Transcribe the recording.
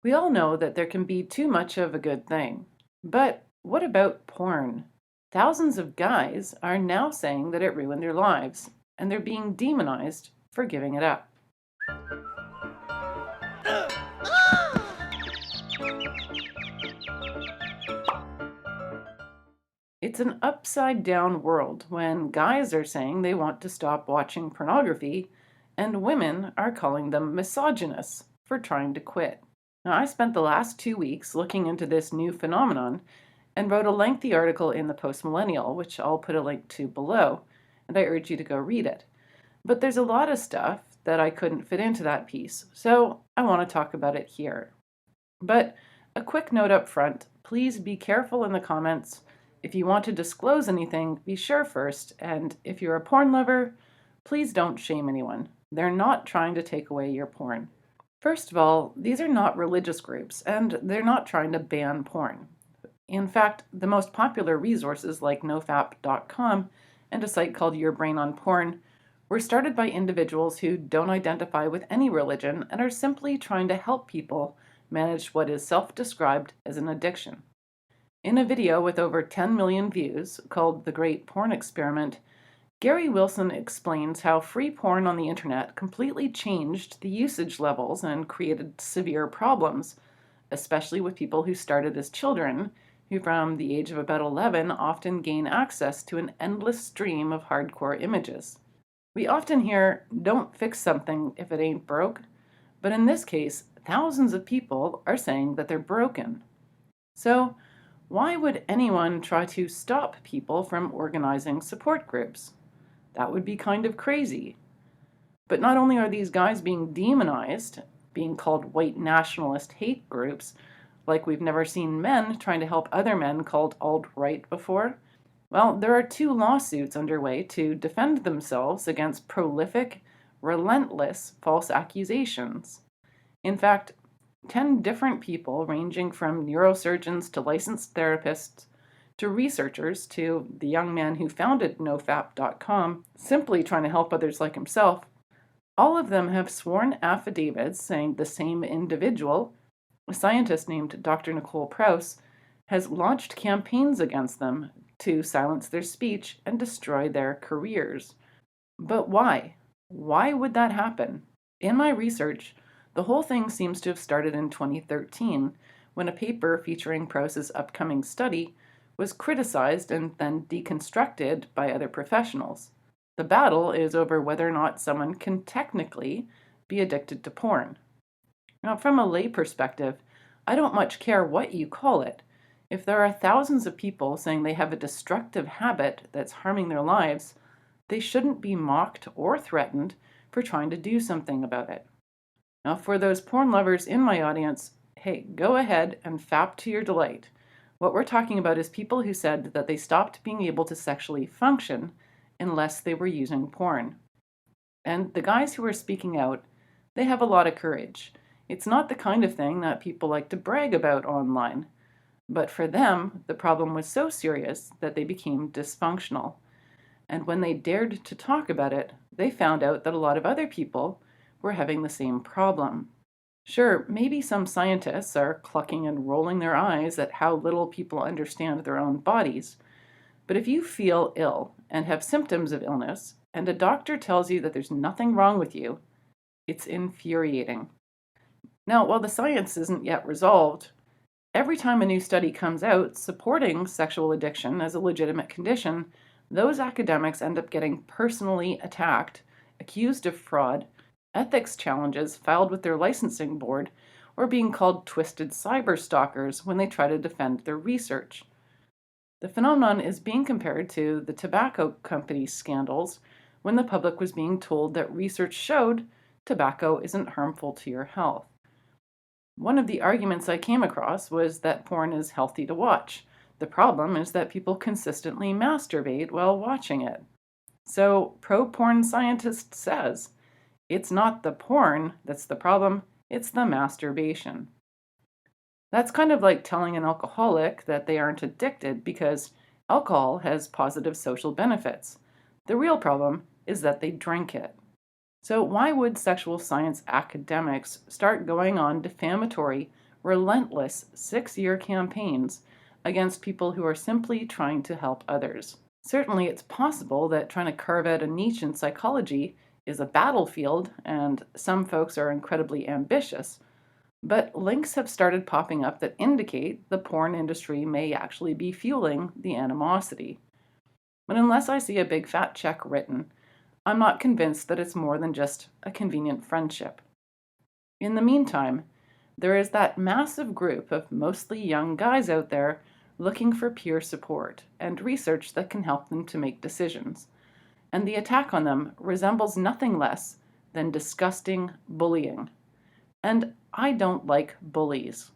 We all know that there can be too much of a good thing. But what about porn? Thousands of guys are now saying that it ruined their lives, and they're being demonized for giving it up. It's an upside down world when guys are saying they want to stop watching pornography, and women are calling them misogynists for trying to quit. Now, I spent the last 2 weeks looking into this new phenomenon and wrote a lengthy article in the Post Millennial, which I'll put a link to below, and I urge you to go read it. But there's a lot of stuff that I couldn't fit into that piece, so I want to talk about it here. But a quick note up front, please be careful in the comments. If you want to disclose anything, be sure first, and if you're a porn lover, please don't shame anyone. They're not trying to take away your porn. First of all, these are not religious groups, and they're not trying to ban porn. In fact, the most popular resources like nofap.com and a site called Your Brain on Porn were started by individuals who don't identify with any religion and are simply trying to help people manage what is self-described as an addiction. In a video with over 10 million views called The Great Porn Experiment, Gary Wilson explains how free porn on the internet completely changed the usage levels and created severe problems, especially with people who started as children, who from the age of about 11 often gain access to an endless stream of hardcore images. We often hear, "Don't fix something if it ain't broke," but in this case, thousands of people are saying that they're broken. So, why would anyone try to stop people from organizing support groups? That would be kind of crazy. But not only are these guys being demonized, being called white nationalist hate groups, like we've never seen men trying to help other men called alt-right before, well, there are 2 lawsuits underway to defend themselves against prolific, relentless false accusations. In fact, 10 different people, ranging from neurosurgeons to licensed therapists to researchers to the young man who founded nofap.com, simply trying to help others like himself, all of them have sworn affidavits saying the same individual, a scientist named Dr. Nicole Prouse, has launched campaigns against them to silence their speech and destroy their careers. But why? Why would that happen? In my research, the whole thing seems to have started in 2013 when a paper featuring Prouse's upcoming study was criticized and then deconstructed by other professionals. The battle is over whether or not someone can technically be addicted to porn. Now, from a lay perspective, I don't much care what you call it. If there are thousands of people saying they have a destructive habit that's harming their lives, they shouldn't be mocked or threatened for trying to do something about it. Now, for those porn lovers in my audience, hey, go ahead and fap to your delight. What we're talking about is people who said that they stopped being able to sexually function unless they were using porn. And the guys who are speaking out, they have a lot of courage. It's not the kind of thing that people like to brag about online. But for them, the problem was so serious that they became dysfunctional. And when they dared to talk about it, they found out that a lot of other people were having the same problem. Sure, maybe some scientists are clucking and rolling their eyes at how little people understand their own bodies. But if you feel ill and have symptoms of illness, and a doctor tells you that there's nothing wrong with you, it's infuriating. Now, while the science isn't yet resolved, every time a new study comes out supporting sexual addiction as a legitimate condition, those academics end up getting personally attacked, accused of fraud, ethics challenges filed with their licensing board, or being called twisted cyber stalkers when they try to defend their research. The phenomenon is being compared to the tobacco company scandals when the public was being told that research showed tobacco isn't harmful to your health. One of the arguments I came across was that porn is healthy to watch. The problem is that people consistently masturbate while watching it. So, pro-porn scientist says, it's not the porn that's the problem, it's the masturbation. That's kind of like telling an alcoholic that they aren't addicted because alcohol has positive social benefits. The real problem is that they drink it. So why would sexual science academics start going on defamatory, relentless 6-year campaigns against people who are simply trying to help others. Certainly, it's possible that trying to carve out a niche in psychology is a battlefield, and some folks are incredibly ambitious, but links have started popping up that indicate the porn industry may actually be fueling the animosity. But unless I see a big fat check written, I'm not convinced that it's more than just a convenient friendship. In the meantime, there is that massive group of mostly young guys out there looking for peer support and research that can help them to make decisions. And the attack on them resembles nothing less than disgusting bullying. And I don't like bullies.